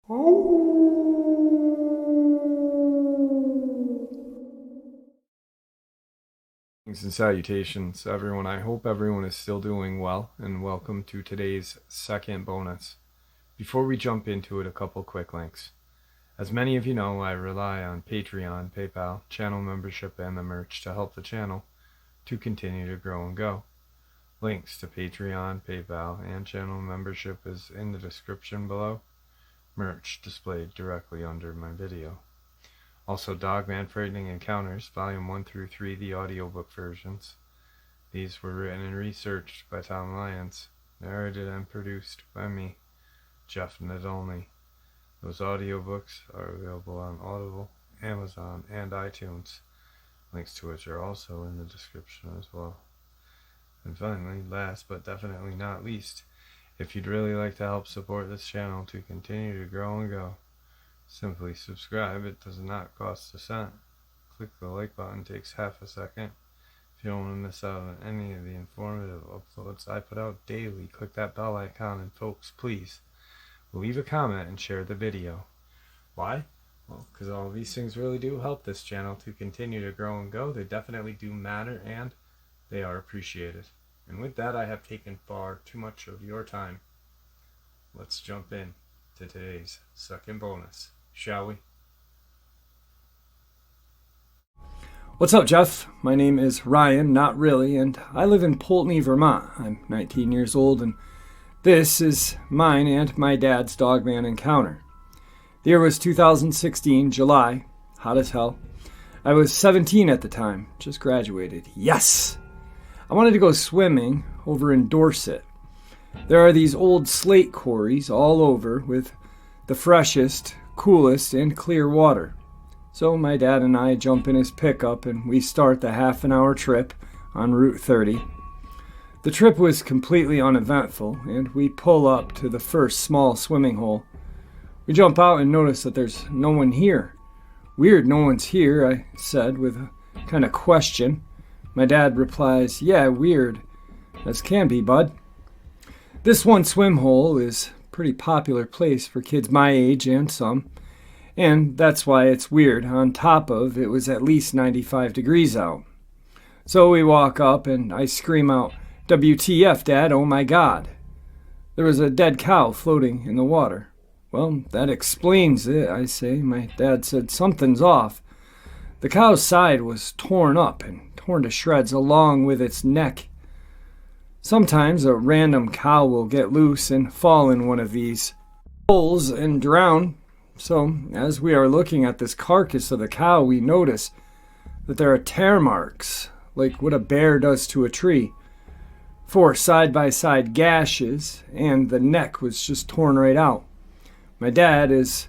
Greetings and salutations, everyone. I hope everyone is still doing well, and welcome to today's second bonus. Before we jump into it, a couple quick links. As many of you know, I rely on Patreon, PayPal, channel membership, and the merch to help the channel to continue to grow and go. Links to Patreon, PayPal, and channel membership is in the description below. Merch displayed directly under my video. Also, Dogman Frightening Encounters, Volume 1 through 3, the audiobook versions. These were written and researched by Tom Lyons, narrated and produced by me, Jeff Nadolny. Those audiobooks are available on Audible, Amazon, and iTunes, links to which are also in the description as well. And finally, last but definitely not least, if you'd really like to help support this channel to continue to grow and go, simply subscribe. It does not cost a cent. Click the like button, takes half a second. If you don't want to miss out on any of the informative uploads I put out daily, click that bell icon, and folks, please leave a comment and share the video. Why? Well, because all these things really do help this channel to continue to grow and go. They definitely do matter, and they are appreciated. And with that, I have taken far too much of your time. Let's jump in to today's second bonus, shall we? What's up, Jeff? My name is Ryan, not really, and I live in Poultney, Vermont. I'm 19 years old, and this is mine and my dad's Dogman encounter. The year was 2016, July, hot as hell. I was 17 at the time, just graduated. Yes! I wanted to go swimming over in Dorset. There are these old slate quarries all over with the freshest, coolest, and clear water. So my dad and I jump in his pickup and we start the half-an-hour trip on Route 30. The trip was completely uneventful, and we pull up to the first small swimming hole. We jump out and notice that there's no one here. Weird, no one's here, I said with a kind of question. My dad replies, yeah, weird as can be, bud. This one swim hole is a pretty popular place for kids my age and some, and that's why it's weird. On top of it was at least 95 degrees out. So we walk up and I scream out, WTF, Dad, oh my God. There was a dead cow floating in the water. Well, that explains it, I say. My dad said, something's off. The cow's side was torn up and torn to shreds along with its neck. Sometimes a random cow will get loose and fall in one of these holes and drown. So, as we are looking at this carcass of the cow, we notice that there are tear marks, like what a bear does to a tree. 4 side-by-side gashes, and the neck was just torn right out. My dad is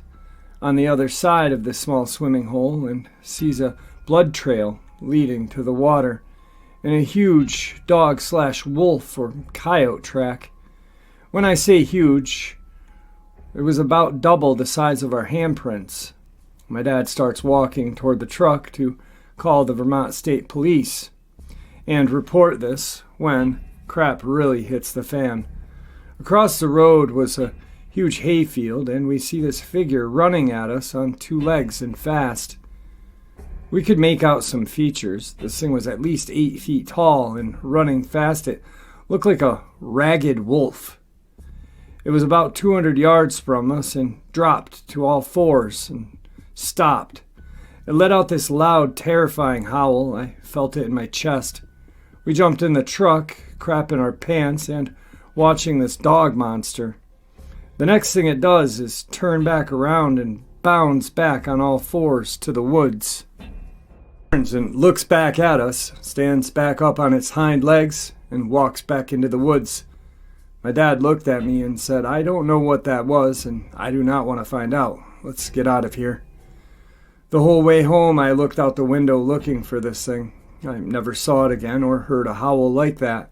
on the other side of this small swimming hole and sees a blood trail leading to the water and a huge dog/wolf or coyote track. When I say huge, it was about double the size of our handprints. My dad starts walking toward the truck to call the Vermont State Police and report this when crap really hits the fan. Across the road was a huge hayfield, and we see this figure running at us on 2 legs and fast. We could make out some features. This thing was at least 8 feet tall, and running fast it looked like a ragged wolf. It was about 200 yards from us and dropped to all 4s and stopped. It let out this loud, terrifying howl. I felt it in my chest. We jumped in the truck, crapping our pants, and watching this dog monster. The next thing it does is turn back around and bounds back on all 4s to the woods. Turns and looks back at us, stands back up on its hind legs, and walks back into the woods. My dad looked at me and said, I don't know what that was, and I do not want to find out. Let's get out of here. The whole way home, I looked out the window looking for this thing. I never saw it again or heard a howl like that.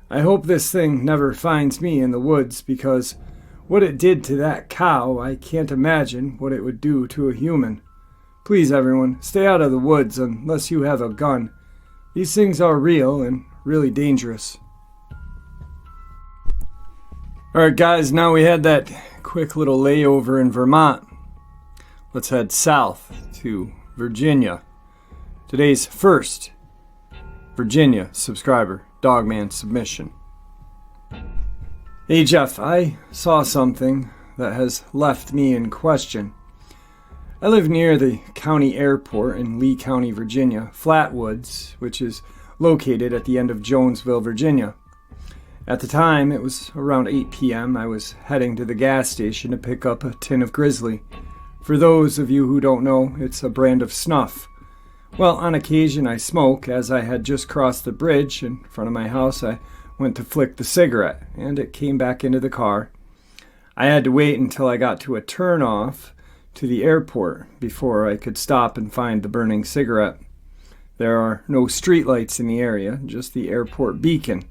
I hope this thing never finds me in the woods, because what it did to that cow, I can't imagine what it would do to a human. Please, everyone, stay out of the woods unless you have a gun. These things are real and really dangerous. Alright guys, now we had that quick little layover in Vermont. Let's head south to Virginia. Today's first Virginia subscriber, Dogman submission. Hey Jeff, I saw something that has left me in question. I live near the county airport in Lee County, Virginia, Flatwoods, which is located at the end of Jonesville, Virginia. At the time, it was around 8 p.m. I was heading to the gas station to pick up a tin of Grizzly. For those of you who don't know, it's a brand of snuff. Well, on occasion I smoke. As I had just crossed the bridge in front of my house, I went to flick the cigarette, and it came back into the car. I had to wait until I got to a turnoff to the airport before I could stop and find the burning cigarette. There are no streetlights in the area, just the airport beacon.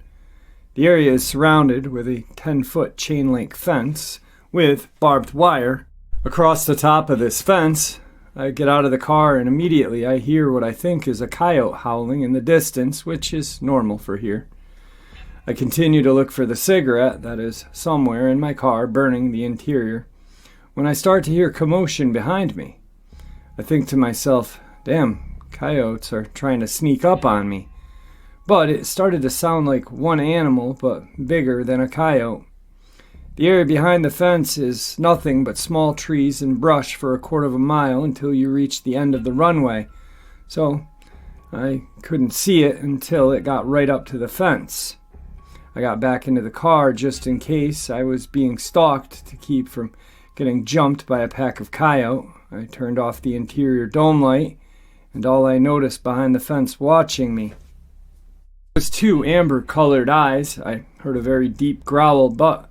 The area is surrounded with a 10-foot chain-link fence with barbed wire. Across the top of this fence, I get out of the car and immediately I hear what I think is a coyote howling in the distance, which is normal for here. I continue to look for the cigarette that is somewhere in my car burning the interior when I start to hear commotion behind me. I think to myself, damn, coyotes are trying to sneak up on me. But it started to sound like one animal, but bigger than a coyote. The area behind the fence is nothing but small trees and brush for a quarter of a mile until you reach the end of the runway. So I couldn't see it until it got right up to the fence. I got back into the car just in case I was being stalked to keep from getting jumped by a pack of coyote. I turned off the interior dome light, and all I noticed behind the fence watching me was two amber-colored eyes. I heard a very deep growl, but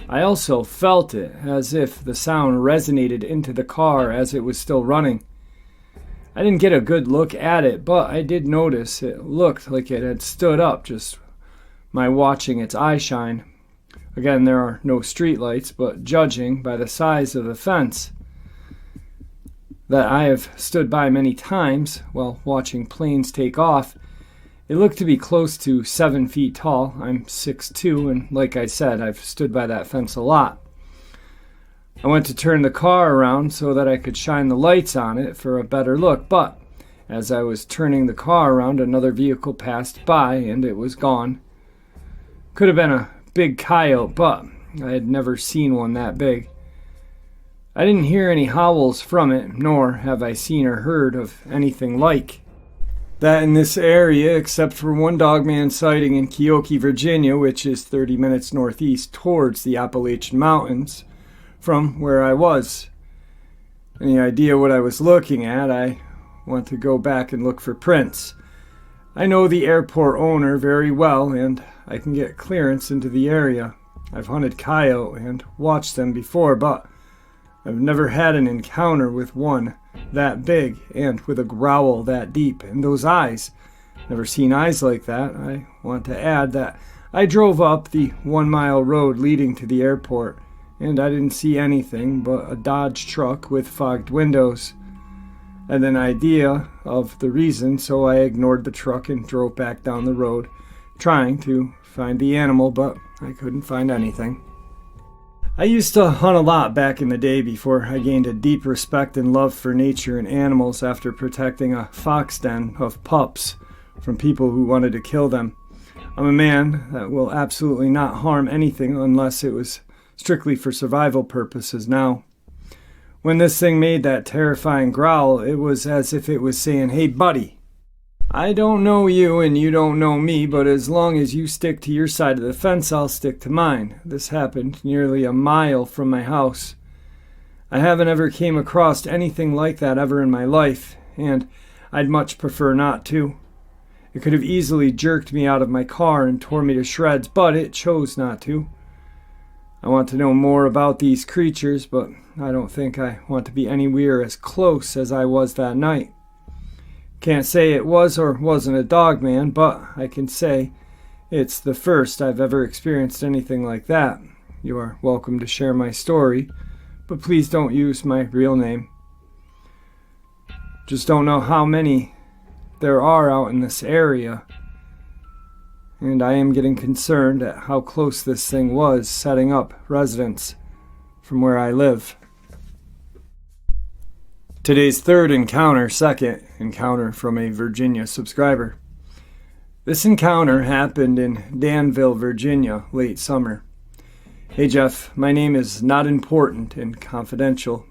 I also felt it, as if the sound resonated into the car as it was still running. I didn't get a good look at it, but I did notice it looked like it had stood up just by watching its eye shine. Again, there are no streetlights, but judging by the size of the fence that I have stood by many times while watching planes take off, it looked to be close to 7 feet tall. I'm 6'2", and like I said, I've stood by that fence a lot. I went to turn the car around so that I could shine the lights on it for a better look, but as I was turning the car around, another vehicle passed by and it was gone. Could have been a big coyote, but I had never seen one that big. I didn't hear any howls from it, nor have I seen or heard of anything like that in this area, except for one Dogman sighting in Keokee, Virginia, which is 30 minutes northeast towards the Appalachian Mountains from where I was. Any idea what I was looking at? I want to go back and look for prints. I know the airport owner very well, and I can get clearance into the area. I've hunted coyote and watched them before, but I've never had an encounter with one that big and with a growl that deep. And those eyes, never seen eyes like that. I want to add that I drove up the 1-mile road leading to the airport, and I didn't see anything but a Dodge truck with fogged windows. I had an idea of the reason, so I ignored the truck and drove back down the road, trying to find the animal, but I couldn't find anything. I used to hunt a lot back in the day before I gained a deep respect and love for nature and animals after protecting a fox den of pups from people who wanted to kill them. I'm a man that will absolutely not harm anything unless it was strictly for survival purposes now. When this thing made that terrifying growl, it was as if it was saying, "Hey buddy, I don't know you and you don't know me, but as long as you stick to your side of the fence, I'll stick to mine." This happened nearly a mile from my house. I haven't ever came across anything like that ever in my life, and I'd much prefer not to. It could have easily jerked me out of my car and tore me to shreds, but it chose not to. I want to know more about these creatures, but I don't think I want to be anywhere as close as I was that night. Can't say it was or wasn't a Dogman, but I can say it's the first I've ever experienced anything like that. You are welcome to share my story, but please don't use my real name. Just don't know how many there are out in this area, and I am getting concerned at how close this thing was setting up residence from where I live. Today's third encounter, second encounter from a Virginia subscriber. This encounter happened in Danville, Virginia, late summer. Hey Jeff, my name is not important and confidential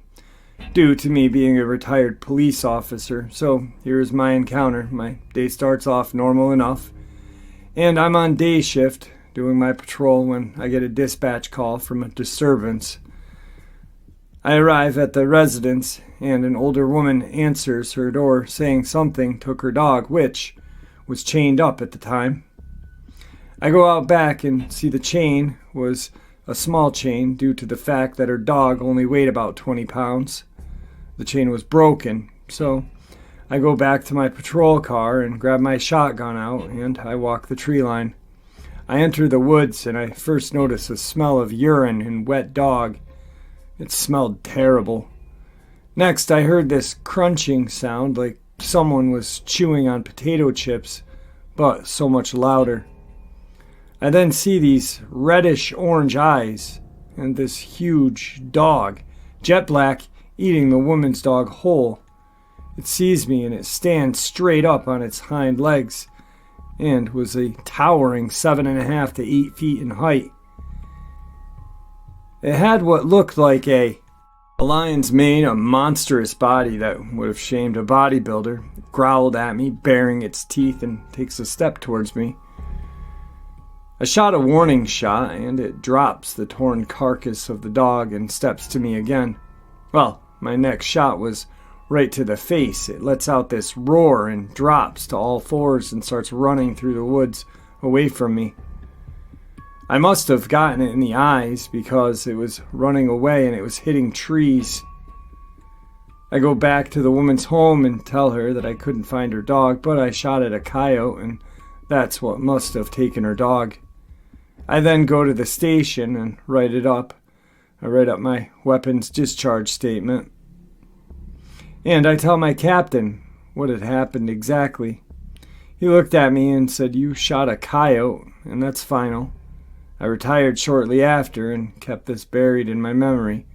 due to me being a retired police officer, so here's my encounter. My day starts off normal enough, and I'm on day shift doing my patrol when I get a dispatch call from a disturbance. I arrive at the residence, and an older woman answers her door saying something took her dog, which was chained up at the time. I go out back and see the chain was a small chain due to the fact that her dog only weighed about 20 pounds. The chain was broken, so I go back to my patrol car and grab my shotgun out, and I walk the tree line. I enter the woods, and I first notice a smell of urine and wet dog. It smelled terrible. Next, I heard this crunching sound like someone was chewing on potato chips, but so much louder. I then see these reddish-orange eyes and this huge dog, jet black, eating the woman's dog whole. It sees me and it stands straight up on its hind legs and was a towering 7.5 to 8 feet in height. It had what looked like a lion's mane, a monstrous body that would have shamed a bodybuilder. It growled at me, baring its teeth, and takes a step towards me. I shot a warning shot, and it drops the torn carcass of the dog and steps to me again. Well, my next shot was right to the face. It lets out this roar and drops to all fours and starts running through the woods away from me. I must have gotten it in the eyes because it was running away and it was hitting trees. I go back to the woman's home and tell her that I couldn't find her dog, but I shot at a coyote and that's what must have taken her dog. I then go to the station and write it up. I write up my weapons discharge statement. And I tell my captain what had happened exactly. He looked at me and said, "You shot a coyote, and that's final." I retired shortly after and kept this buried in my memory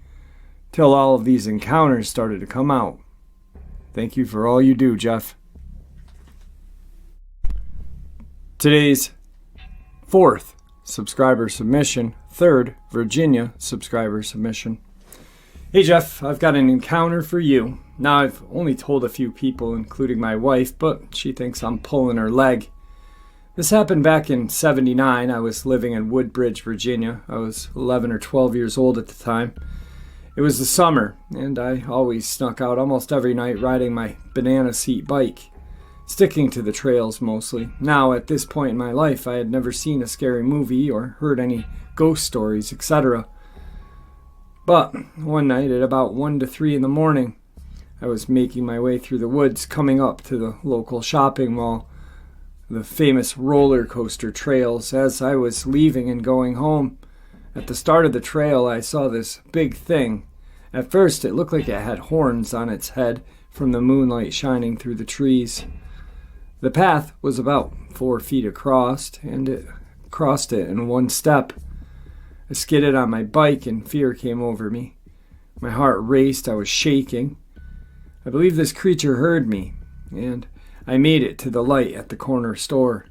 till all of these encounters started to come out. Thank you for all you do, Jeff. Today's fourth subscriber submission, third Virginia subscriber submission. Hey Jeff, I've got an encounter for you. Now I've only told a few people, including my wife, but she thinks I'm pulling her leg. This happened back in '79. I was living in Woodbridge, Virginia. I was 11 or 12 years old at the time. It was the summer, and I always snuck out almost every night riding my banana seat bike, sticking to the trails mostly. Now, at this point in my life, I had never seen a scary movie or heard any ghost stories, etc. But one night at about 1 to 3 in the morning, I was making my way through the woods coming up to the local shopping mall, the famous roller coaster trails. As I was leaving and going home, at the start of the trail I saw this big thing. At first it looked like it had horns on its head from the moonlight shining through the trees. The path was about 4 feet across, and it crossed it in one step. I skidded on my bike and fear came over me. My heart raced, I was shaking. I believe this creature heard me, and I made it to the light at the corner store,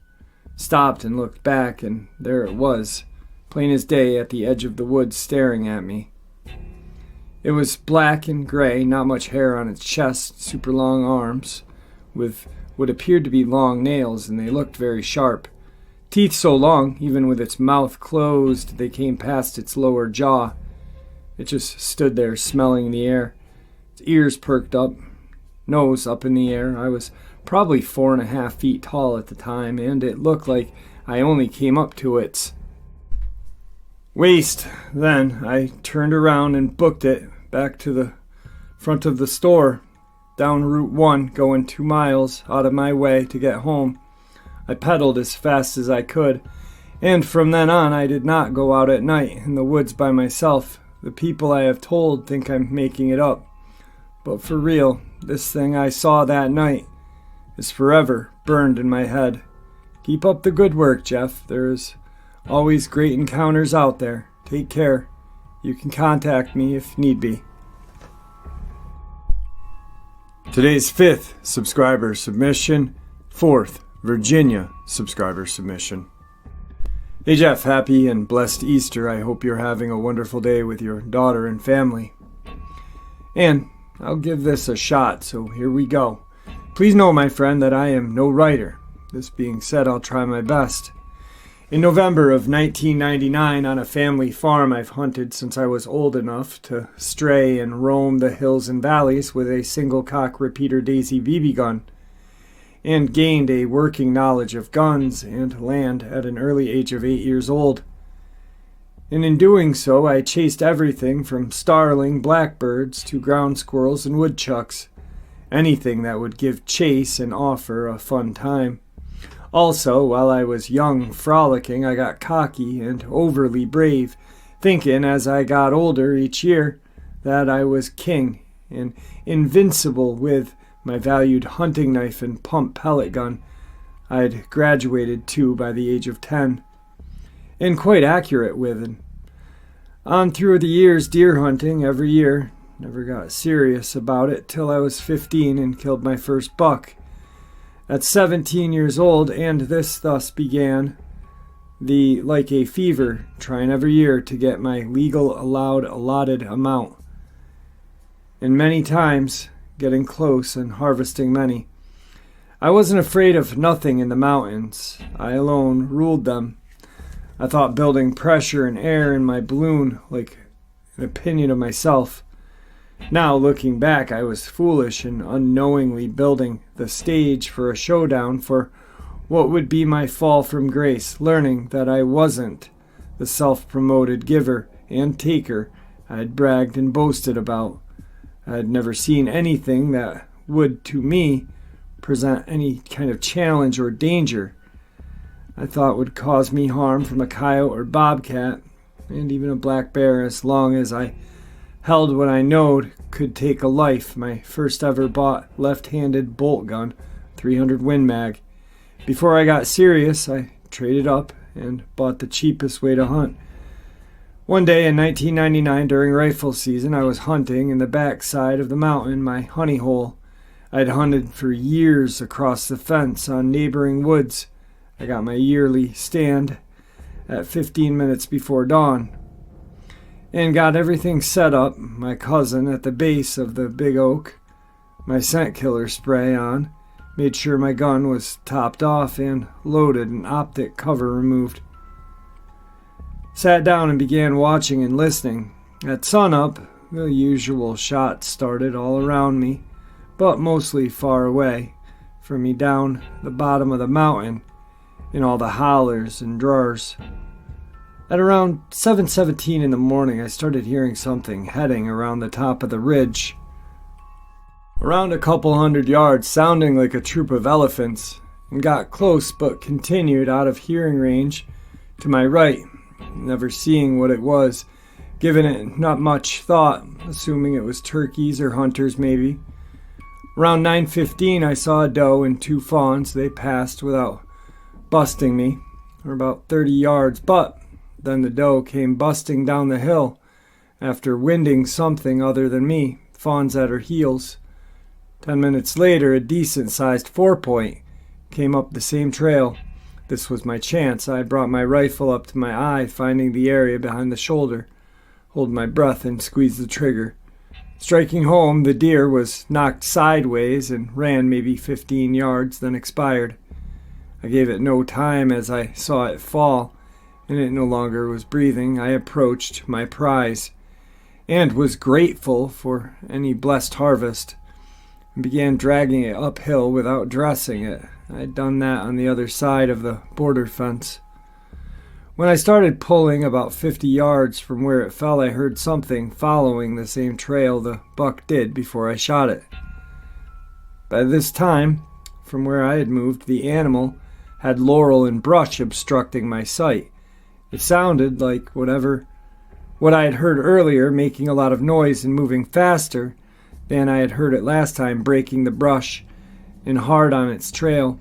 stopped and looked back, and there it was, plain as day at the edge of the woods staring at me. It was black and gray, not much hair on its chest, super long arms, with what appeared to be long nails, and they looked very sharp. Teeth so long, even with its mouth closed, they came past its lower jaw. It just stood there smelling the air, its ears perked up, nose up in the air. I was probably 4.5 feet tall at the time, and it looked like I only came up to its waist. Then I turned around and booked it back to the front of the store, down Route 1, going 2 miles out of my way to get home. I pedaled as fast as I could, and from then on I did not go out at night in the woods by myself. The people I have told think I'm making it up, but for real, this thing I saw that night is forever burned in my head. Keep up the good work, Jeff. There is always great encounters out there. Take care. you can contact me if need be. Today's 5th subscriber submission, 4th Virginia subscriber submission. Hey Jeff, happy and blessed Easter. I hope you're having a wonderful day with your daughter and family. And I'll give this a shot, so here we go. Please know, my friend, that I am no writer. This being said, I'll try my best. In November of 1999, on a family farm I've hunted since I was old enough to stray and roam the hills and valleys with a single-cock repeater Daisy BB gun, and gained a working knowledge of guns and land at an early age of 8 years old. And in doing so, I chased everything from starling blackbirds to ground squirrels and woodchucks, anything that would give chase and offer a fun time. Also, while I was young, frolicking, I got cocky and overly brave, thinking as I got older each year that I was king and invincible with my valued hunting knife and pump pellet gun I'd graduated to by the age of 10, and quite accurate with it. On through the years deer hunting every year, never got serious about it till I was 15 and killed my first buck. At 17 years old, and this thus began the like a fever, trying every year to get my legal allotted amount. And many times getting close and harvesting many. I wasn't afraid of nothing in the mountains. I alone ruled them. I thought building pressure and air in my balloon like an opinion of myself. Now, looking back, I was foolish in unknowingly building the stage for a showdown for what would be my fall from grace, learning that I wasn't the self-promoted giver and taker I had bragged and boasted about. I had never seen anything that would, to me, present any kind of challenge or danger I thought would cause me harm from a coyote or bobcat, and even a black bear, as long as I held what I knowed could take a life. My first ever bought left-handed bolt gun, 300 Win Mag. Before I got serious, I traded up and bought the cheapest way to hunt. One day in 1999 during rifle season, I was hunting in the backside of the mountain, my honey hole. I'd hunted for years across the fence on neighboring woods. I got my yearly stand at 15 minutes before dawn and got everything set up, my cousin at the base of the big oak, my scent killer spray on, made sure my gun was topped off and loaded and optic cover removed. Sat down and began watching and listening. At sunup, the usual shots started all around me, but mostly far away from me down the bottom of the mountain in all the hollers and drawers. At around 7:17 in the morning, I started hearing something heading around the top of the ridge, around a couple 100 yards, sounding like a troop of elephants, and got close but continued out of hearing range to my right, never seeing what it was, giving it not much thought, assuming it was turkeys or hunters maybe. Around 9:15 I saw a doe and 2 fawns. They passed without busting me, or about 30 yards, but then the doe came busting down the hill after winding something other than me, fawns at her heels. 10 minutes later, a decent-sized 4-point came up the same trail. This was my chance. I brought my rifle up to my eye, finding the area behind the shoulder, hold my breath, and squeeze the trigger. Striking home, the deer was knocked sideways and ran maybe 15 yards, then expired. I gave it no time as I saw it fall, and it no longer was breathing. I approached my prize, and was grateful for any blessed harvest, and began dragging it uphill without dressing it. I had done that on the other side of the border fence. When I started pulling about 50 yards from where it fell, I heard something following the same trail the buck did before I shot it. By this time, from where I had moved, the animal had laurel and brush obstructing my sight. It sounded like what I had heard earlier, making a lot of noise and moving faster than I had heard it last time, breaking the brush and hard on its trail.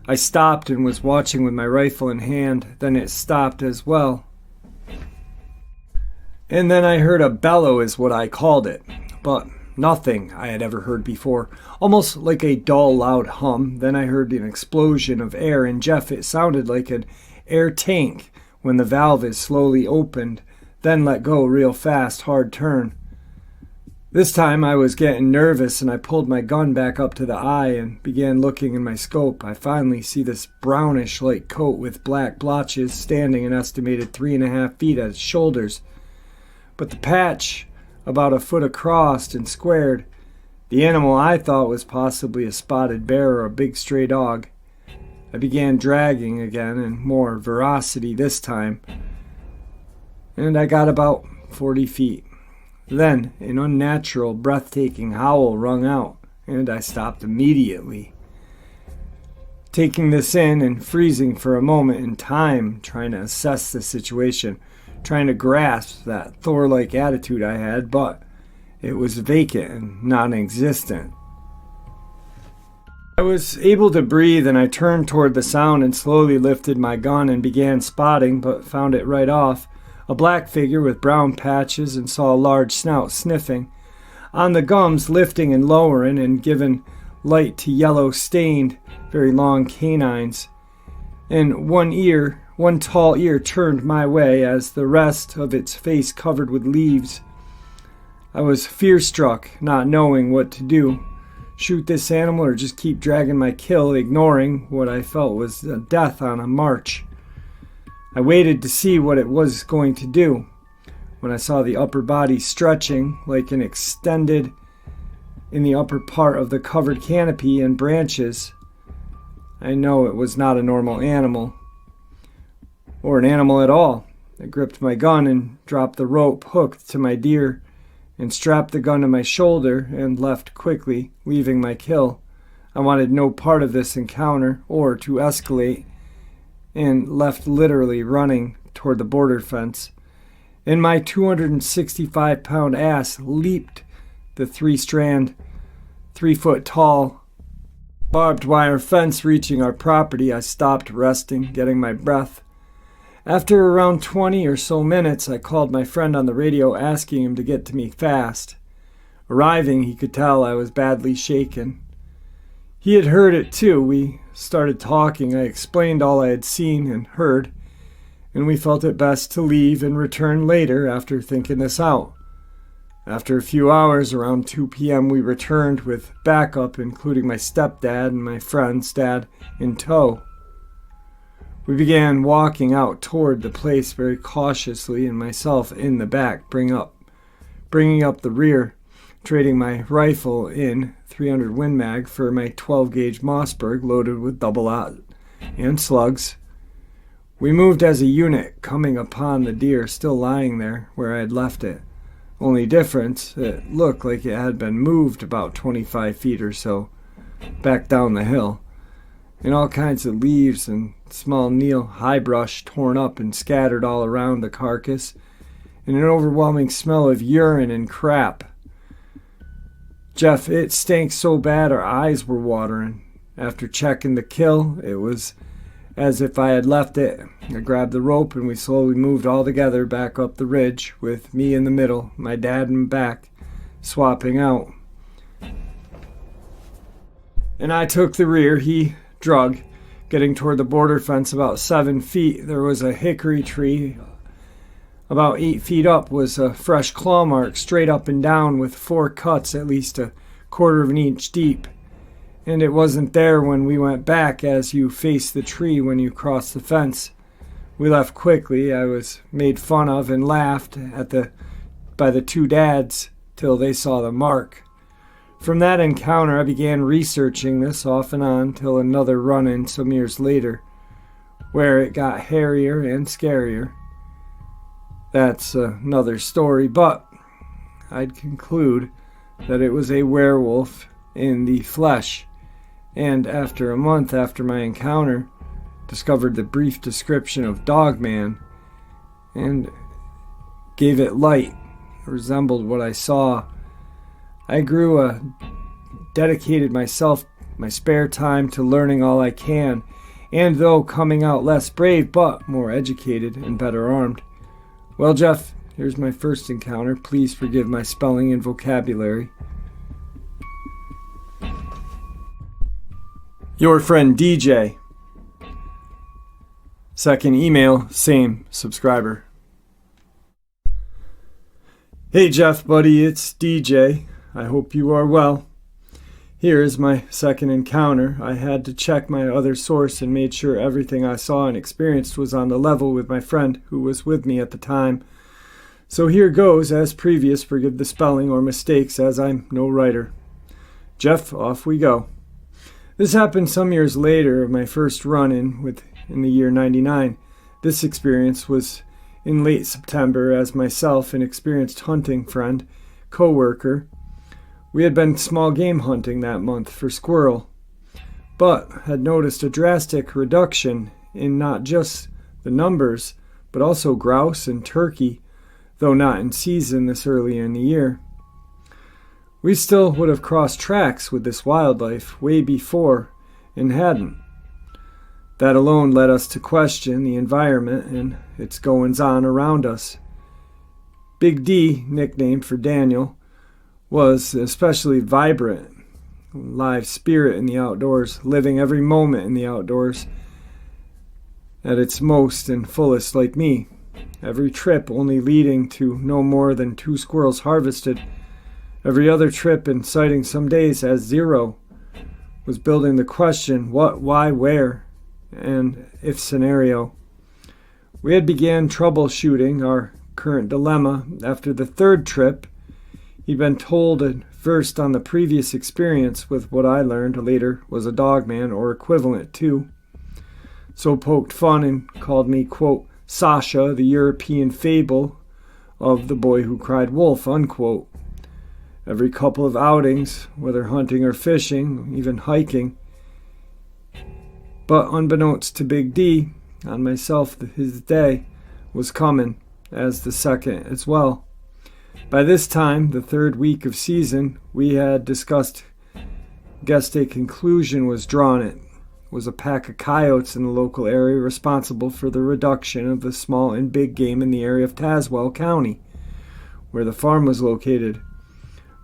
I stopped and was watching with my rifle in hand. Then it stopped as well. And then I heard a bellow is what I called it, but nothing I had ever heard before. Almost like a dull, loud hum. Then I heard an explosion of air, and Jeff, it sounded like an air tank when the valve is slowly opened, then let go real fast, hard turn. This time I was getting nervous, and I pulled my gun back up to the eye and began looking in my scope. I finally see this brownish-like coat with black blotches standing an estimated 3.5 feet at its shoulders. But the patch, about a foot across and squared, the animal I thought was possibly a spotted bear or a big stray dog. I began dragging again, and more veracity this time, and I got about 40 feet. Then an unnatural, breathtaking howl rung out, and I stopped immediately. Taking this in and freezing for a moment in time, trying to assess the situation, trying to grasp that Thor-like attitude I had, but it was vacant and non-existent. I was able to breathe, and I turned toward the sound and slowly lifted my gun and began spotting, but found it right off. A black figure with brown patches, and saw a large snout sniffing. On the gums, lifting and lowering, and given light to yellow stained, very long canines. And one tall ear turned my way as the rest of its face covered with leaves. I was fear-struck, not knowing what to do. Shoot this animal or just keep dragging my kill, ignoring what I felt was a death on a march. I waited to see what it was going to do. When I saw the upper body stretching like an extended in the upper part of the covered canopy and branches, I know it was not a normal animal, or an animal at all. I gripped my gun and dropped the rope hooked to my deer and strapped the gun to my shoulder and left quickly, leaving my kill. I wanted no part of this encounter or to escalate, and left literally running toward the border fence. And my 265-pound ass leaped the 3-foot-tall barbed wire fence. Reaching our property, I stopped, resting, getting my breath. After around 20 or so minutes, I called my friend on the radio, asking him to get to me fast. Arriving, he could tell I was badly shaken. He had heard it too. We started talking. I explained all I had seen and heard, and we felt it best to leave and return later after thinking this out. After a few hours, around 2 p.m., we returned with backup, including my stepdad and my friend's dad in tow. We began walking out toward the place very cautiously, and myself in the back, bringing up the rear, trading my rifle in 300 Win Mag for my 12-gauge Mossberg loaded with double-aught and slugs. We moved as a unit, coming upon the deer still lying there where I had left it. Only difference, it looked like it had been moved about 25 feet or so back down the hill, and all kinds of leaves and small needle high brush torn up and scattered all around the carcass, and an overwhelming smell of urine and crap. Jeff, it stank so bad our eyes were watering. After checking the kill, it was as if I had left it. I grabbed the rope and we slowly moved all together back up the ridge, with me in the middle, my dad in back, swapping out. And I took the rear, he drug. Getting toward the border fence about 7 feet, there was a hickory tree. About 8 feet up was a fresh claw mark straight up and down with 4 cuts at least a quarter of an inch deep. And it wasn't there when we went back, as you face the tree when you cross the fence. We left quickly. I was made fun of and laughed at by the 2 dads till they saw the mark. From that encounter, I began researching this off and on till another run-in some years later, where it got hairier and scarier. That's another story, but I'd conclude that it was a werewolf in the flesh, and after a month after my encounter, discovered the brief description of Dogman and gave it light. It resembled what I saw. I dedicated myself, my spare time, to learning all I can, and though coming out less brave, but more educated and better armed. Well, Jeff, Here's my first encounter. Please forgive my spelling and vocabulary. Your friend DJ. Second email, same subscriber. Hey Jeff, buddy, it's DJ. I hope you are well. Here is my second encounter. I had to check my other source and made sure everything I saw and experienced was on the level with my friend who was with me at the time. So here goes, as previous, forgive the spelling or mistakes as I'm no writer. Jeff, off we go. This happened some years later of my first run-in in the year 99. This experience was in late September as myself, an experienced hunting friend, co-worker, we had been small game hunting that month for squirrel, but had noticed a drastic reduction in not just the numbers, but also grouse and turkey, though not in season this early in the year. We still would have crossed tracks with this wildlife way before and hadn't. That alone led us to question the environment and its goings-on around us. Big D, nicknamed for Daniel, was especially vibrant, live spirit in the outdoors, living every moment in the outdoors at its most and fullest like me. Every trip only leading to no more than 2 squirrels harvested. Every other trip and sighting some days as 0 was building the question what, why, where, and if scenario. We had began troubleshooting our current dilemma after the 3rd trip. He'd been told and versed on the previous experience with what I learned later was a Dogman or equivalent to. So poked fun and called me, quote, Sasha, the European fable of the boy who cried wolf, unquote. Every couple of outings, whether hunting or fishing, even hiking. But unbeknownst to Big D, on myself his day was coming, as the second as well. By this time, the 3rd week of season, we had guessed a conclusion was drawn. It was a pack of coyotes in the local area responsible for the reduction of the small and big game in the area of Tazewell County, where the farm was located.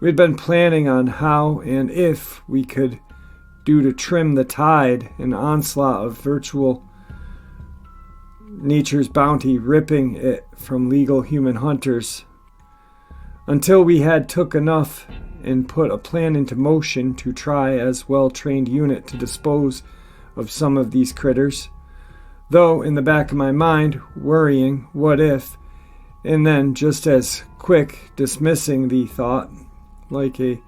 We had been planning on how and if we could do to trim the tide and onslaught of virtual nature's bounty, ripping it from legal human hunters, until we had took enough and put a plan into motion to try as well-trained unit to dispose of some of these critters, though in the back of my mind worrying what if, and then just as quick dismissing the thought like a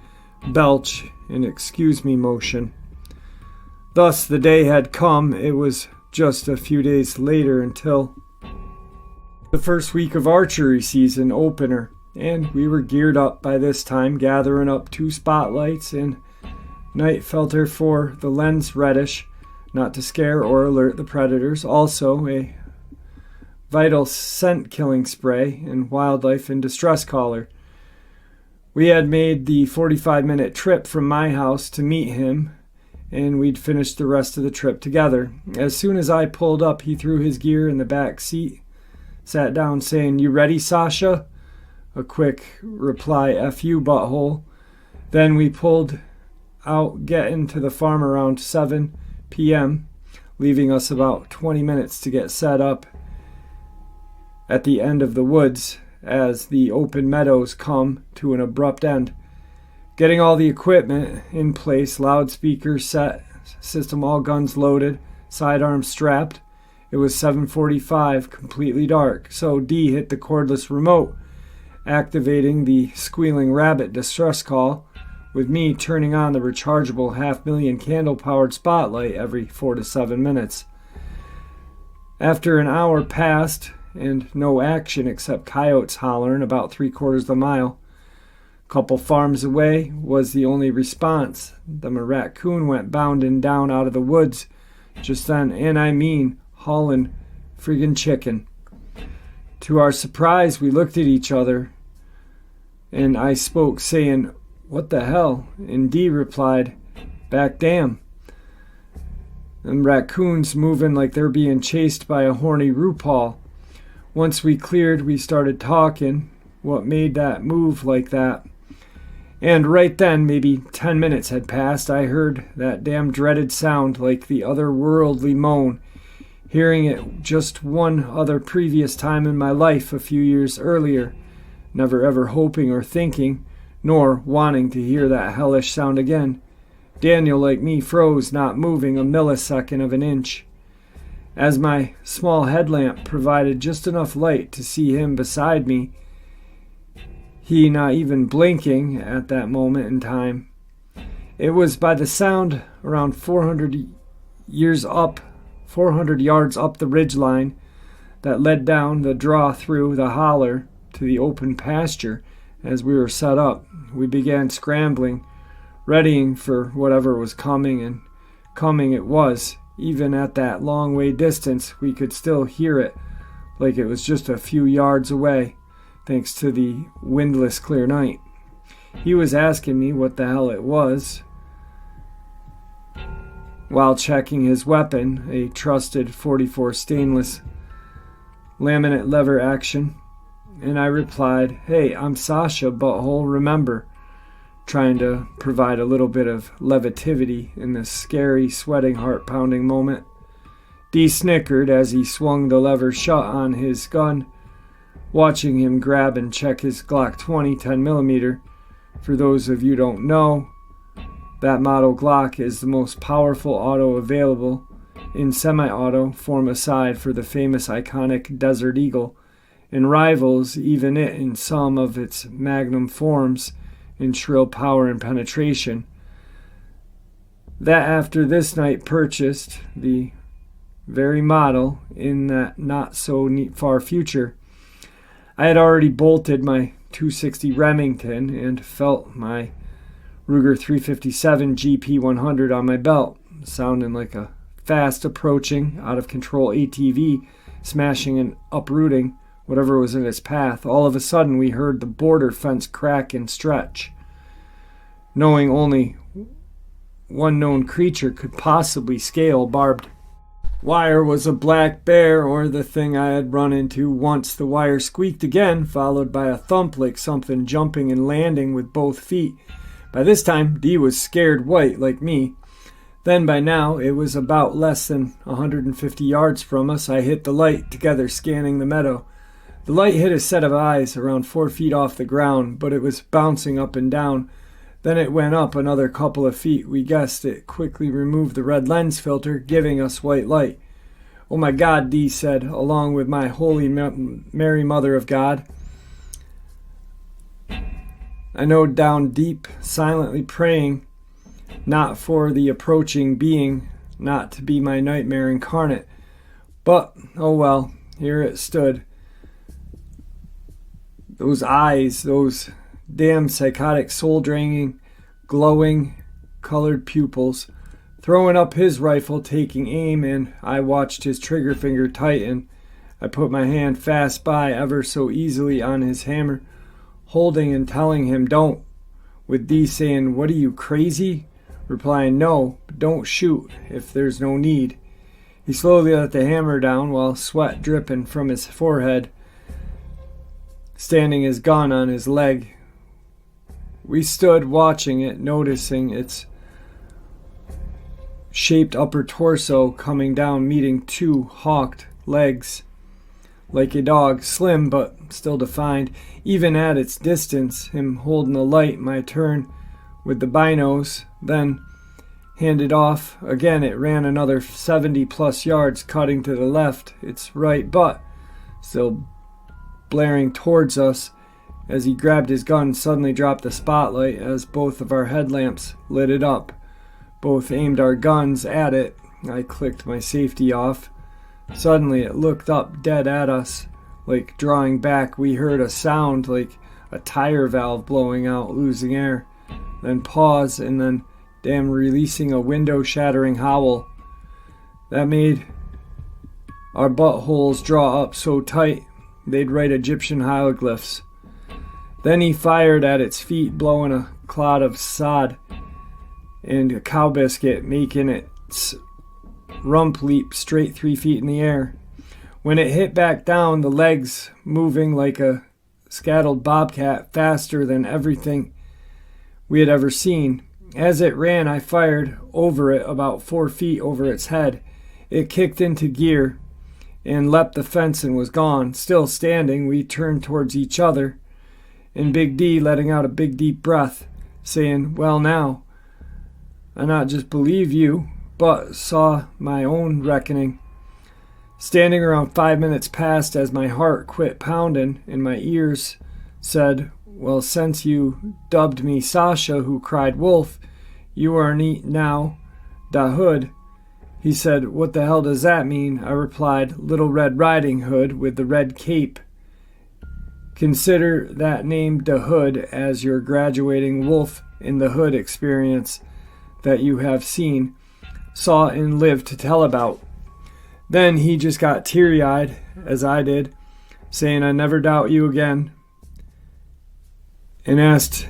belch and excuse me motion. Thus the day had come. It was just a few days later until the first week of archery season opener, and we were geared up by this time, gathering up 2 spotlights and night filter for the lens reddish, not to scare or alert the predators, also a vital scent killing spray and wildlife in distress collar. We had made the 45-minute trip from my house to meet him, and we'd finished the rest of the trip together. As soon as I pulled up, he threw his gear in the back seat, sat down saying, "You ready, Sasha?" A quick reply, "F you, butthole." Then we pulled out, getting to the farm around 7 p.m., leaving us about 20 minutes to get set up at the end of the woods as the open meadows come to an abrupt end. Getting all the equipment in place, loudspeakers set, system all guns loaded, sidearms strapped. It was 7:45, completely dark, so D hit the cordless remote, activating the squealing rabbit distress call, with me turning on the rechargeable 500,000 candle-powered spotlight every 4 to 7 minutes. After an hour passed and no action except coyotes hollering about 3/4 of the mile, couple farms away was the only response. The raccoon went bounding down out of the woods just then, and I mean hauling friggin' chicken. To our surprise, we looked at each other, and I spoke, saying, "What the hell?" And D replied, "Back damn." And raccoons moving like they're being chased by a horny RuPaul. Once we cleared, we started talking. What made that move like that? And right then, maybe 10 minutes had passed, I heard that damn dreaded sound like the otherworldly moan. Hearing it just one other previous time in my life a few years earlier. Never ever hoping or thinking, nor wanting to hear that hellish sound again. Daniel, like me, froze, not moving a millisecond of an inch. As my small headlamp provided just enough light to see him beside me, he not even blinking at that moment in time. It was by the sound around 400 yards up the ridgeline that led down the draw through the holler to the open pasture. As we were set up, we began scrambling, readying for whatever was coming, and coming it was. Even at that long way distance, we could still hear it, like it was just a few yards away, thanks to the windless clear night. He was asking me what the hell it was, while checking his weapon, a trusted .44 stainless laminate lever action, and I replied, "Hey, I'm Sasha, butthole, remember," trying to provide a little bit of levitivity in this scary, sweating, heart-pounding moment. D snickered as he swung the lever shut on his gun, watching him grab and check his Glock 20 10mm. For those of you who don't know, that model Glock is the most powerful auto available in semi-auto form aside for the famous iconic Desert Eagle, and rivals even it in some of its magnum forms in shrill power and penetration. That after this night purchased the very model in that not so neat far future, I had already bolted my .260 Remington and felt my Ruger 357 GP100 on my belt, sounding like a fast approaching, out of control ATV, smashing and uprooting whatever was in its path. All of a sudden we heard the border fence crack and stretch. Knowing only one known creature could possibly scale barbed wire was a black bear or the thing I had run into once. The wire squeaked again, followed by a thump like something jumping and landing with both feet. By this time, D was scared white like me. Then by now, it was about less than 150 yards from us. I hit the light, together scanning the meadow. The light hit a set of eyes around 4 feet off the ground, but it was bouncing up and down. Then it went up another couple of feet. We guessed it quickly removed the red lens filter, giving us white light. "Oh my God," D said, along with my Holy Mary Mother of God. I know down deep, silently praying, not for the approaching being, not to be my nightmare incarnate. But, oh well, here it stood. Those eyes, those damn psychotic, soul-draining, glowing, colored pupils, throwing up his rifle, taking aim, and I watched his trigger finger tighten. I put my hand fast by, ever so easily, on his hammer, holding and telling him, "Don't," with D saying, "What are you, crazy?" replying, "No, but don't shoot if there's no need." He slowly let the hammer down while sweat dripping from his forehead, standing his gun on his leg. We stood watching it, noticing its shaped upper torso coming down, meeting two hawked legs. Like a dog, slim but still defined, even at its distance, him holding the light, my turn with the binos, then handed off. Again it ran another 70 plus yards, cutting to the left, its right butt still blaring towards us. As he grabbed his gun, suddenly dropped the spotlight as both of our headlamps lit it up. Both aimed our guns at it. I clicked my safety off. Suddenly it looked up dead at us, like drawing back. We heard a sound like a tire valve blowing out, losing air. Then pause, and then damn releasing a window-shattering howl. That made our buttholes draw up so tight they'd write Egyptian hieroglyphs. Then he fired at its feet, blowing a cloud of sod and a cow biscuit, making its rump leap straight 3 feet in the air. When it hit back down, the legs moving like a scattered bobcat faster than everything we had ever seen. As it ran, I fired over it about 4 feet over its head. It kicked into gear and leapt the fence and was gone. Still standing, we turned towards each other, and Big D letting out a big deep breath, saying, "Well now, I not just believe you, but saw my own reckoning." Standing around 5 minutes passed as my heart quit pounding and my ears said, "Well, since you dubbed me Sasha, who cried wolf, you are now da Hood." He said, "What the hell does that mean?" I replied, "Little Red Riding Hood with the red cape. Consider that name da Hood as your graduating wolf in the hood experience that you have seen, saw, and lived to tell about." Then he just got teary-eyed, as I did, saying, "I never doubt you again," and asked,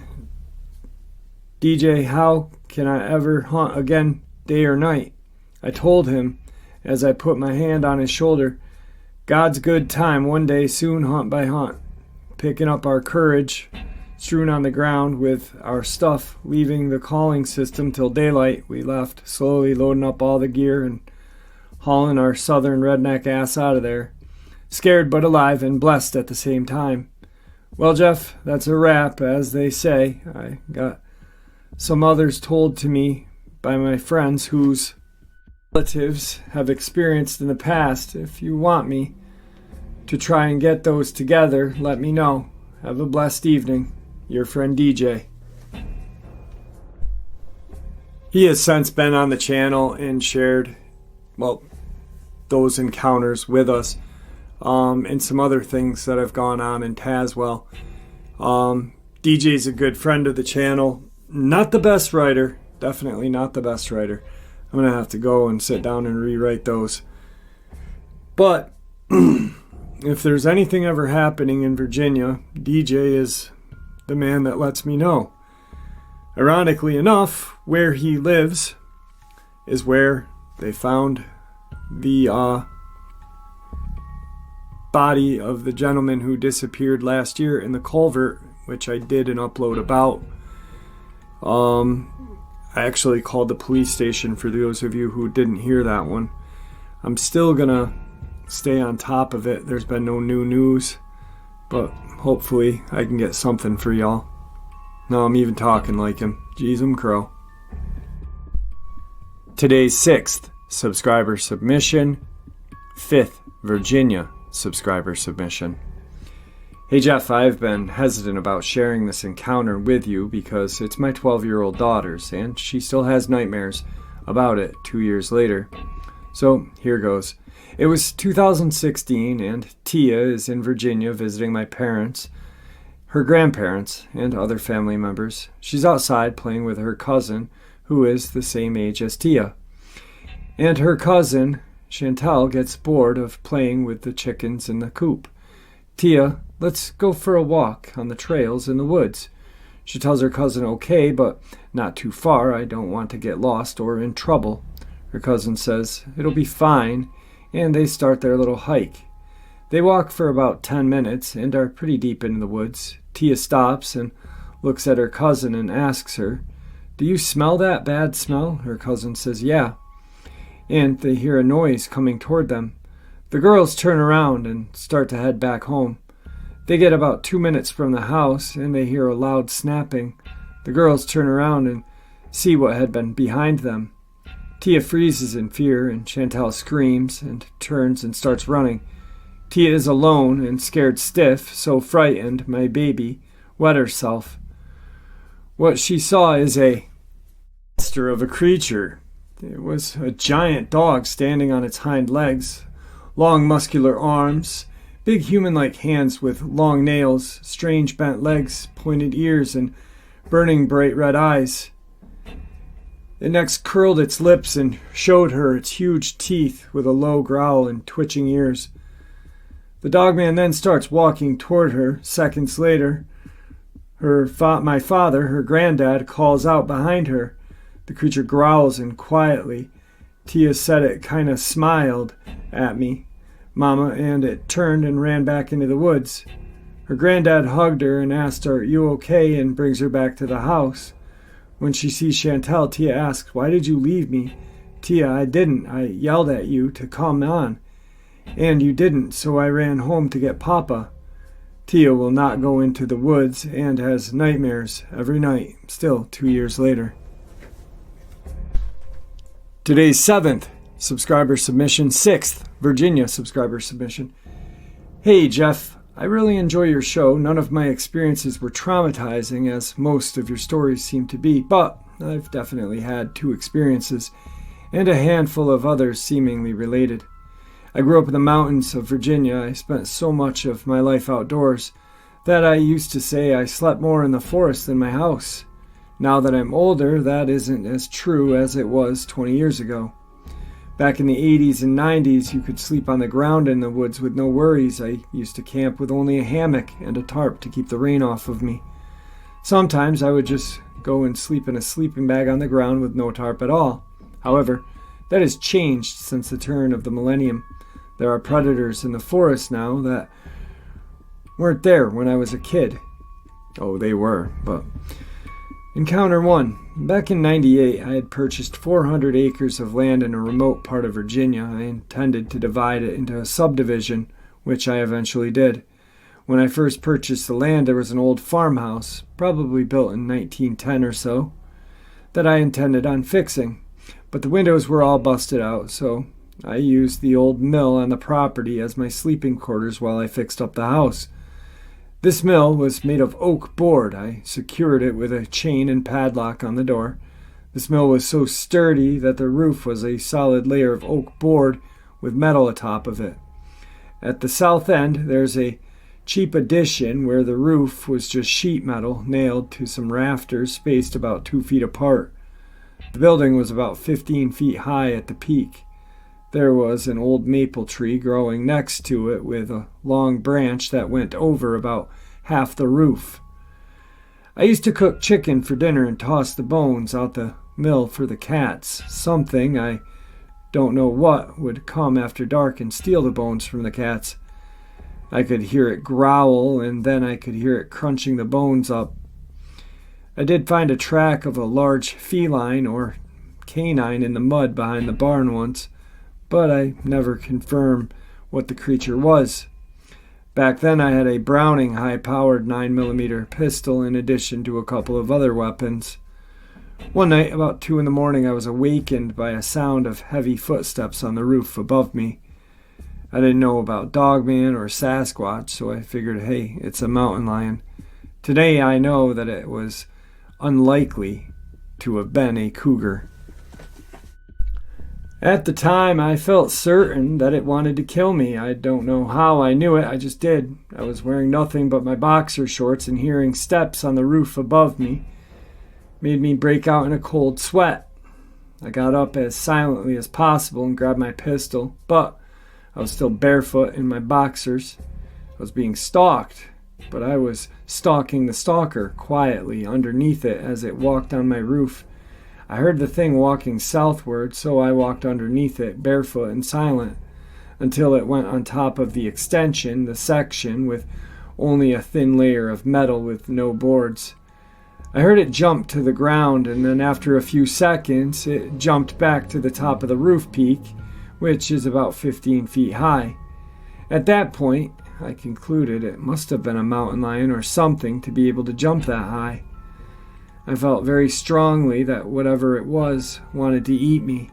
"DJ, how can I ever hunt again, day or night?" I told him, as I put my hand on his shoulder, "God's good time, one day soon, hunt by hunt." Picking up our courage, strewn on the ground with our stuff, leaving the calling system till daylight, we left, slowly loading up all the gear and hauling our southern redneck ass out of there, scared but alive and blessed at the same time. Well, Jeff, that's a wrap, as they say. I got some others told to me by my friends whose relatives have experienced in the past. If you want me to try and get those together, let me know. Have a blessed evening. Your friend DJ. He has since been on the channel and shared, well, those encounters with us, and some other things that have gone on in Tazewell. DJ's a good friend of the channel. Not the best writer. Definitely not the best writer. I'm going to have to go and sit down and rewrite those. But if there's anything ever happening in Virginia, DJ is the man that lets me know. Ironically enough, where he lives is where they found the body of the gentleman who disappeared last year in the culvert, which I did an upload about. I actually called the police station for those of you who didn't hear that one. I'm still gonna stay on top of it. There's been no new news, but hopefully I can get something for y'all. No, I'm even talking like him. Jeez, I'm crow. Today's 6th subscriber submission, 5th Virginia subscriber submission. Hey Jeff, I've been hesitant about sharing this encounter with you because it's my 12-year-old daughter's and she still has nightmares about it 2 years later. So here goes. It was 2016 and Tia is in Virginia visiting my parents, her grandparents, and other family members. She's outside playing with her cousin, who is the same age as Tia. And her cousin, Chantal, gets bored of playing with the chickens in the coop. "Tia, let's go for a walk on the trails in the woods." She tells her cousin okay, but not too far. I don't want to get lost or in trouble. Her cousin says it'll be fine, and they start their little hike. They walk for about 10 minutes and are pretty deep in the woods. Tia stops and looks at her cousin and asks her, "Do you smell that bad smell?" Her cousin says, "Yeah." And they hear a noise coming toward them. The girls turn around and start to head back home. They get about 2 minutes from the house and they hear a loud snapping. The girls turn around and see what had been behind them. Tia freezes in fear and Chantal screams and turns and starts running. Tia is alone and scared stiff, so frightened my baby wet herself. What she saw is a monster of a creature. It was a giant dog standing on its hind legs, long muscular arms, big human-like hands with long nails, strange bent legs, pointed ears, and burning bright red eyes. It next curled its lips and showed her its huge teeth with a low growl and twitching ears. The dogman then starts walking toward her. Seconds later, my father, her granddad, calls out behind her. The creature growls and quietly. Tia said it kind of smiled at me. Mama, and it turned and ran back into the woods. Her granddad hugged her and asked, "Are you okay?" and brings her back to the house. When she sees Chantel, Tia asks, "Why did you leave me?" "Tia, I didn't. I yelled at you to come on. And you didn't, so I ran home to get Papa." Tia will not go into the woods and has nightmares every night, still 2 years later. Today's 7th subscriber submission, 6th Virginia subscriber submission. Hey Jeff, I really enjoy your show. None of my experiences were traumatizing, as most of your stories seem to be, but I've definitely had 2 experiences, and a handful of others seemingly related. I grew up in the mountains of Virginia. I spent so much of my life outdoors that I used to say I slept more in the forest than my house. Now that I'm older, that isn't as true as it was 20 years ago. Back in the 80s and 90s, you could sleep on the ground in the woods with no worries. I used to camp with only a hammock and a tarp to keep the rain off of me. Sometimes I would just go and sleep in a sleeping bag on the ground with no tarp at all. However, that has changed since the turn of the millennium. There are predators in the forest now that weren't there when I was a kid. Oh, they were, but... Encounter 1. Back in '98, I had purchased 400 acres of land in a remote part of Virginia. I intended to divide it into a subdivision, which I eventually did. When I first purchased the land, there was an old farmhouse, probably built in 1910 or so, that I intended on fixing. But the windows were all busted out, so I used the old mill on the property as my sleeping quarters while I fixed up the house. This mill was made of oak board. I secured it with a chain and padlock on the door. This mill was so sturdy that the roof was a solid layer of oak board with metal atop of it. At the south end, there's a cheap addition where the roof was just sheet metal nailed to some rafters spaced about 2 feet apart. The building was about 15 feet high at the peak. There was an old maple tree growing next to it with a long branch that went over about half the roof. I used to cook chicken for dinner and toss the bones out the mill for the cats. Something, I don't know what, would come after dark and steal the bones from the cats. I could hear it growl, and then I could hear it crunching the bones up. I did find a track of a large feline or canine in the mud behind the barn once, but I never confirmed what the creature was. Back then I had a Browning high-powered 9mm pistol in addition to a couple of other weapons. One night, about 2 in the morning, I was awakened by a sound of heavy footsteps on the roof above me. I didn't know about Dogman or Sasquatch, so I figured, hey, it's a mountain lion. Today I know that it was unlikely to have been a cougar. At the time, I felt certain that it wanted to kill me. I don't know how I knew it, I just did. I was wearing nothing but my boxer shorts, and hearing steps on the roof above me made me break out in a cold sweat. I got up as silently as possible and grabbed my pistol, but I was still barefoot in my boxers. I was being stalked, but I was stalking the stalker quietly underneath it as it walked on my roof. I heard the thing walking southward, so I walked underneath it, barefoot and silent, until it went on top of the extension, the section with only a thin layer of metal with no boards. I heard it jump to the ground, and then after a few seconds, it jumped back to the top of the roof peak, which is about 15 feet high. At that point, I concluded it must have been a mountain lion or something to be able to jump that high. I felt very strongly that whatever it was wanted to eat me.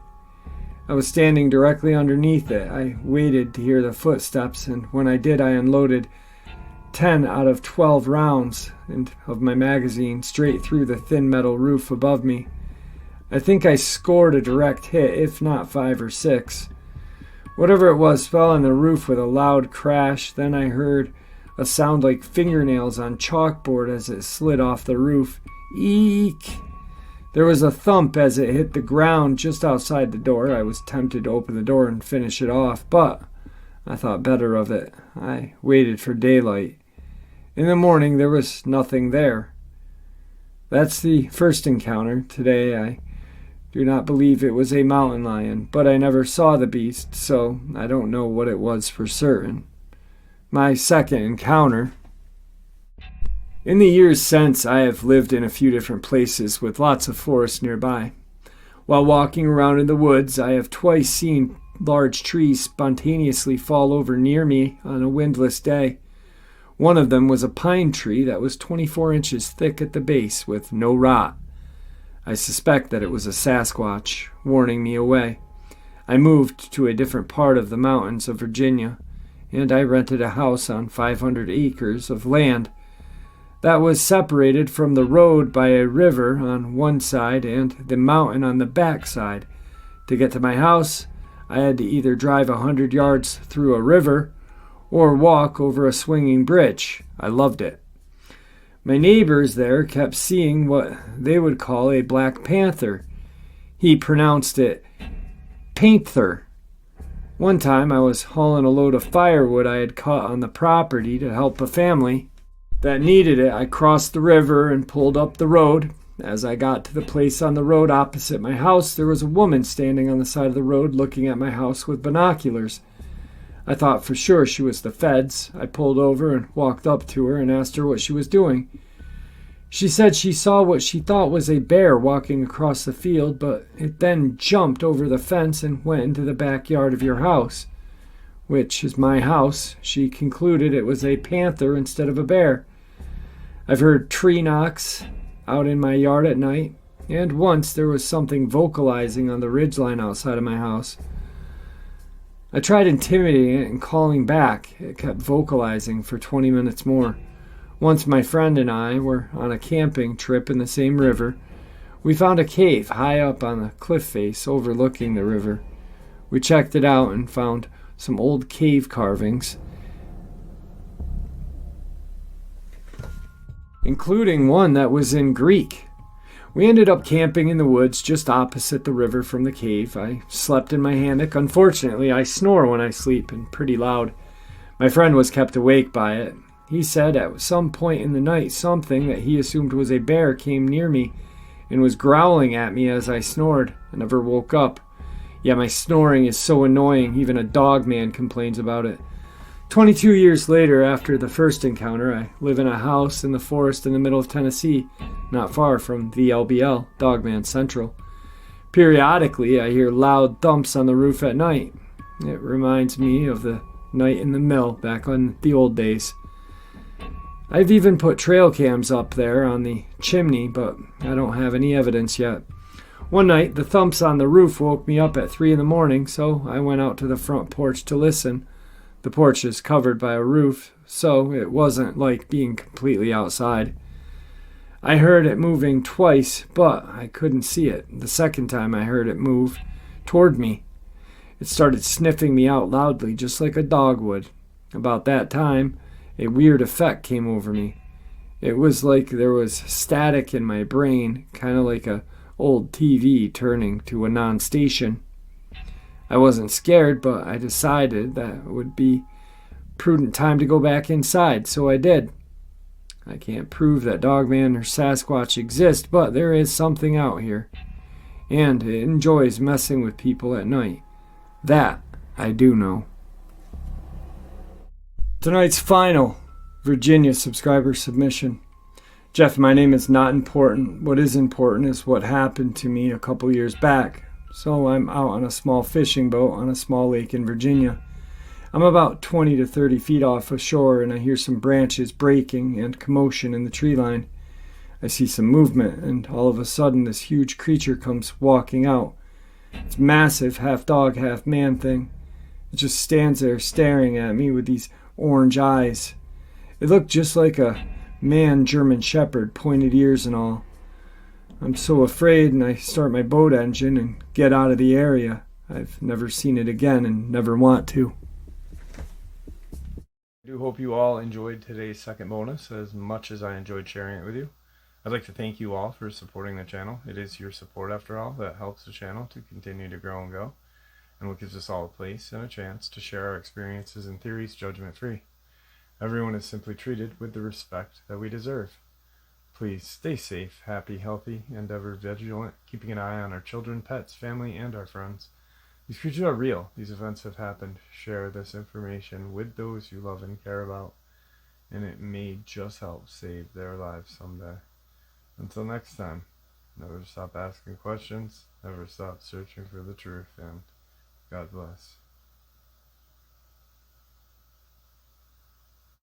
I was standing directly underneath it. I waited to hear the footsteps, and when I did, I unloaded 10 out of 12 rounds of my magazine straight through the thin metal roof above me. I think I scored a direct hit, if not 5 or 6. Whatever it was fell on the roof with a loud crash. Then I heard a sound like fingernails on chalkboard as it slid off the roof. Eek! There was a thump as it hit the ground just outside the door. I was tempted to open the door and finish it off, but I thought better of it. I waited for daylight. In the morning, there was nothing there. That's the first encounter. Today, I do not believe it was a mountain lion, but I never saw the beast, so I don't know what it was for certain. My second encounter. In the years since, I have lived in a few different places with lots of forest nearby. While walking around in the woods, I have twice seen large trees spontaneously fall over near me on a windless day. One of them was a pine tree that was 24 inches thick at the base with no rot. I suspect that it was a Sasquatch, warning me away. I moved to a different part of the mountains of Virginia, and I rented a house on 500 acres of land that was separated from the road by a river on one side and the mountain on the back side. To get to my house, I had to either drive 100 yards through a river or walk over a swinging bridge. I loved it. My neighbors there kept seeing what they would call a black panther. He pronounced it painther. One time I was hauling a load of firewood I had cut on the property to help a family that needed it. I crossed the river and pulled up the road. As I got to the place on the road opposite my house, there was a woman standing on the side of the road looking at my house with binoculars. I thought for sure she was the feds. I pulled over and walked up to her and asked her what she was doing. She said she saw what she thought was a bear walking across the field, but it then jumped over the fence and went into the backyard of your house, which is my house. She concluded it was a panther instead of a bear. I've heard tree knocks out in my yard at night, and once there was something vocalizing on the ridgeline outside of my house. I tried intimidating it and calling back. It kept vocalizing for 20 minutes more. Once my friend and I were on a camping trip in the same river. We found a cave high up on the cliff face overlooking the river. We checked it out and found some old cave carvings, including one that was in Greek. We ended up camping in the woods just opposite the river from the cave. I slept in my hammock. Unfortunately, I snore when I sleep, and pretty loud. My friend was kept awake by it. He said at some point in the night something that he assumed was a bear came near me and was growling at me as I snored. I never woke up. Yeah, my snoring is so annoying, even a Dogman complains about it. 22 years later, after the first encounter, I live in a house in the forest in the middle of Tennessee, not far from VLBL, Dogman Central. Periodically, I hear loud thumps on the roof at night. It reminds me of the night in the mill back on the old days. I've even put trail cams up there on the chimney, but I don't have any evidence yet. One night, the thumps on the roof woke me up at 3 a.m, so I went out to the front porch to listen. The porch is covered by a roof, so it wasn't like being completely outside. I heard it moving twice, but I couldn't see it. The second time I heard it move toward me. It started sniffing me out loudly, just like a dog would. About that time, a weird effect came over me. It was like there was static in my brain, kind of like a old TV turning to a non-station. I wasn't scared, but I decided that it would be prudent time to go back inside, so I did. I can't prove that Dogman or Sasquatch exist, but there is something out here, and it enjoys messing with people at night. That I do know. Tonight's final Virginia subscriber submission. Jeff, my name is not important. What is important is what happened to me a couple years back. So I'm out on a small fishing boat on a small lake in Virginia. I'm about 20 to 30 feet off the shore, and I hear some branches breaking and commotion in the tree line. I see some movement, and all of a sudden this huge creature comes walking out. It's massive, half dog, half man thing. It just stands there staring at me with these orange eyes. It looked just like a man German Shepherd, pointed ears and all. I'm so afraid, and I start my boat engine and get out of the area. I've never seen it again and never want to. I do hope you all enjoyed today's second bonus as much as I enjoyed sharing it with you. I'd like to thank you all for supporting the channel. It is your support, after all, that helps the channel to continue to grow and go, and what gives us all a place and a chance to share our experiences and theories judgment-free. Everyone is simply treated with the respect that we deserve. please stay safe, happy, healthy, and ever vigilant, keeping an eye on our children, pets, family, and our friends. These creatures are real. These events have happened. Share this information with those you love and care about, and it may just help save their lives someday. Until next time, never stop asking questions, never stop searching for the truth, and God bless.